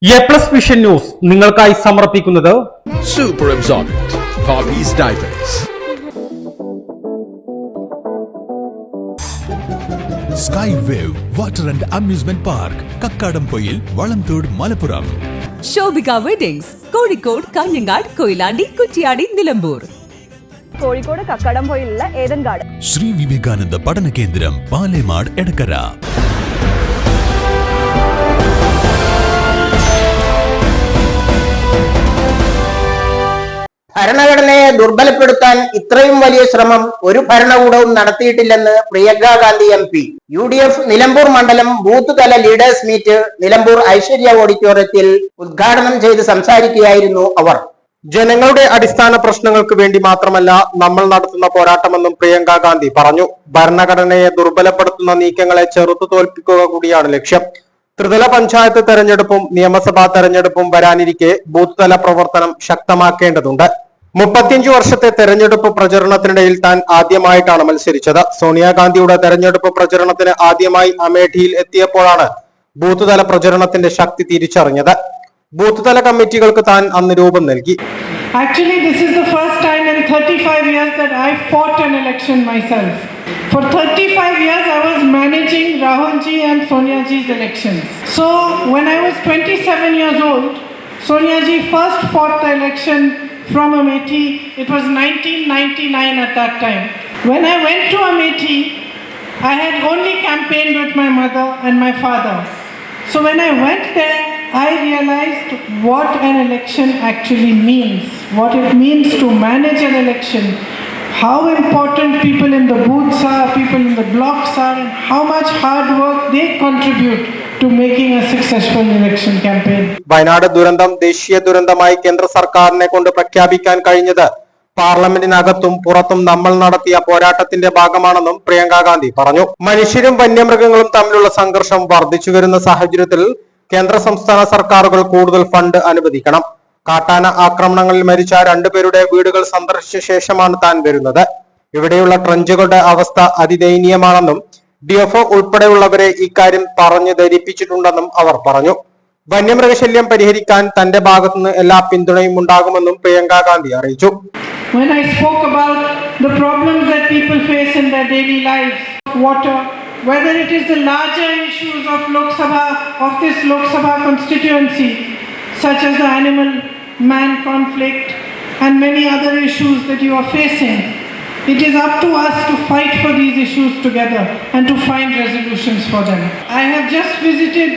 A+ vision news നിങ്ങൾക്കായി സമർപ്പിക്കുന്നത് Super Absorbent Poppy's Diapers. Sky Wave Water and Amusement Park, Kakkadampoyil, Valamthood, Malappuram. Shobika Weddings, Kozhikode, Kalyangad, Koilandi, Kuttiyadi, Nilambur. Kozhikode കക്കാടംപൊയിലുള്ള Eden garden. Shri Vivekananda പഠന കേന്ദ്രം, പാലേമാട്, എടക്കര. ഭരണഘടനയെ ദുർബലപ്പെടുത്താൻ ഇത്രയും വലിയ ശ്രമം ഒരു ഭരണകൂടവും നടത്തിയിട്ടില്ലെന്ന് പ്രിയങ്ക ഗാന്ധി MP. UDF നിലമ്പൂർ മണ്ഡലം ബൂത്ത് തല ലീഡേഴ്സ് മീറ്റ് നിലമ്പൂർ ഐശ്വര്യ ഓഡിറ്റോറിയത്തിൽ ഉദ്ഘാടനം ചെയ്ത് സംസാരിക്കുകയായിരുന്നു അവർ. ജനങ്ങളുടെ അടിസ്ഥാന പ്രശ്നങ്ങൾക്ക് വേണ്ടി മാത്രമല്ല നമ്മൾ നടത്തുന്ന പോരാട്ടമെന്നും പ്രിയങ്ക ഗാന്ധി പറഞ്ഞു. ഭരണഘടനയെ ദുർബലപ്പെടുത്തുന്ന നീക്കങ്ങളെ ചെറുത്തു തോൽപ്പിക്കുക കൂടിയാണ് ലക്ഷ്യം. ത്രിതല പഞ്ചായത്ത് തെരഞ്ഞെടുപ്പും നിയമസഭാ തെരഞ്ഞെടുപ്പും വരാനിരിക്കെ ബൂത്ത് തല പ്രവർത്തനം ശക്തമാക്കേണ്ടതുണ്ട്. 35 വർഷത്തെ തെരഞ്ഞെടുപ്പ് പ്രചരണത്തിനിടയിൽ താൻ ആദ്യമായിട്ടാണ് മത്സരിച്ചത്. സോണിയാഗാന്ധിയുടെ തെരഞ്ഞെടുപ്പ് പ്രചരണത്തിന് ആദ്യമായി അമേഠിയിൽ എത്തിയപ്പോഴാണ് ബൂത്ത് തല പ്രചരണത്തിന്റെ ശക്തി തിരിച്ചറിഞ്ഞത്. ബൂത്ത് തല കമ്മിറ്റികൾക്ക് താൻ അന്ന് രൂപം നൽകി. Actually, this is the first time in 35 years that I fought an election myself. For 35 years, I was managing Rahul ji and Sonia ji's elections. So, when I was 27 years old, Sonia ji first fought the election from Amethi. It was 1999 at that time. When I went to Amethi, I had only campaigned with my mother and my father. So, when I went there, I realized what an election actually means, what it means to manage an election, how important people in the booths are, people in the blocks are, and how much hard work they contribute to making a successful election campaign. Wayanad ദുരന്തം ദേശീയ ദുരന്തമായി കേന്ദ്ര സർക്കാരിനെ കൊണ്ട് പ്രഖ്യാപിക്കാൻ കഴിഞ്ഞത് പാർലമെന്റിനകത്തും പുറത്തും നമ്മൾ നടത്തിയ പോരാട്ടത്തിന്റെ ഭാഗമാണെന്നും പ്രിയങ്ക ഗാന്ധി പറഞ്ഞു. മനുഷ്യരും വന്യമൃഗങ്ങളും തമ്മിലുള്ള സംഘർഷം വർദ്ധിച്ചു വരുന്ന സാഹചര്യത്തിൽ കേന്ദ്ര സംസ്ഥാന സർക്കാരുകൾ കൂടുതൽ ഫണ്ട് അനുവദിക്കണം. കാട്ടാന ആക്രമണങ്ങളിൽ മരിച്ച 2 പേരുടെ വീടുകൾ സന്ദർശിച്ച ശേഷമാണ് താൻ വരുന്നത്. ഇവിടെയുള്ള ട്രഞ്ചുകളുടെ അവസ്ഥ അതിദയനീയമാണെന്നും DFO ഉൾപ്പെടെയുള്ളവരെ ഇക്കാര്യം പറഞ്ഞു ധരിപ്പിച്ചിട്ടുണ്ടെന്നും അവർ പറഞ്ഞു. വന്യമൃഗശല്യം പരിഹരിക്കാൻ തന്റെ ഭാഗത്തുനിന്ന് എല്ലാ പിന്തുണയും ഉണ്ടാകുമെന്നും പ്രിയങ്ക ഗാന്ധി അറിയിച്ചു. When I spoke about the problems that people face in their daily lives, water, whether it is the larger issues of this Lok Sabha constituency, such as the animal-man conflict and many other issues that you are facing, it is up to us to fight for these issues together and to find resolutions for them. I have just visited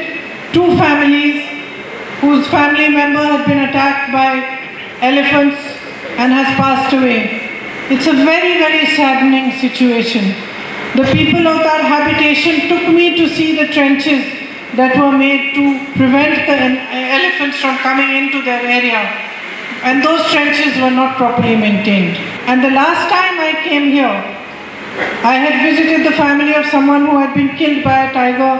2 families whose family member had been attacked by elephants and has passed away. It's a very, very saddening situation. The people of that habitation took me to see the trenches that were made to prevent the elephants from coming into their area, and those trenches were not properly maintained. And the last time I came here, I had visited the family of someone who had been killed by a tiger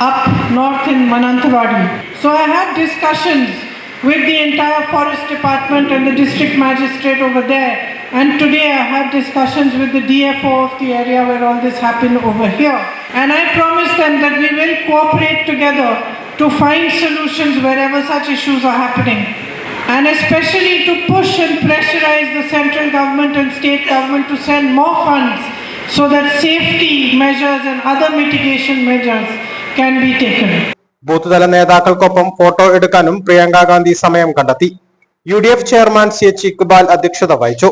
up north in Mananthavadi. So I had discussions with the entire forest department and the district magistrate over there, and today I had discussions with the DFO of the area where all this happened over here, and I promised them that we will cooperate together to find solutions wherever such issues are happening, and especially to push and pressurize the central government and state government to send more funds so that safety measures and other mitigation measures can be taken. Booth തല നേതാക്കൾക്കൊപ്പം photo എടുക്കാനും പ്രിയങ്ക ഗാന്ധി സമയം കണ്ടെത്തി. UDF chairman CH Iqbal അധ്യക്ഷത വഹിച്ചു.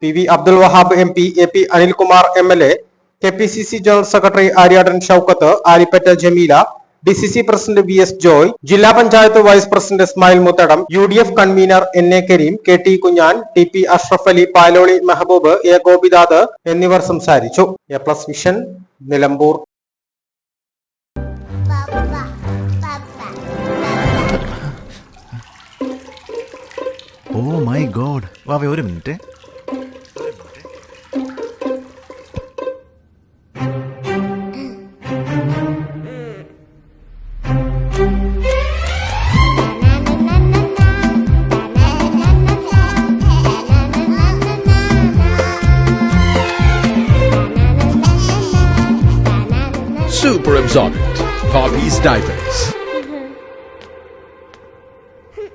PV Abdul Wahab MP, AP Anilkumar MLA, KPCC general secretary Aryadan Shoukath, Alipatta Jameela, DCC president VS Joy, ജില്ലാ panchayat vice president Ismail Muthedam, UDF convener NA Kareem, KT Kunjan, TP Ashraf Ali, Paloli Mehboob, A Gopinath എന്നിവർ സംസാരിച്ചു. എ+ vision Nilambur. Oh my God! വാവേ ഒരു minute. Super Absorbent Poppy's Diapers. He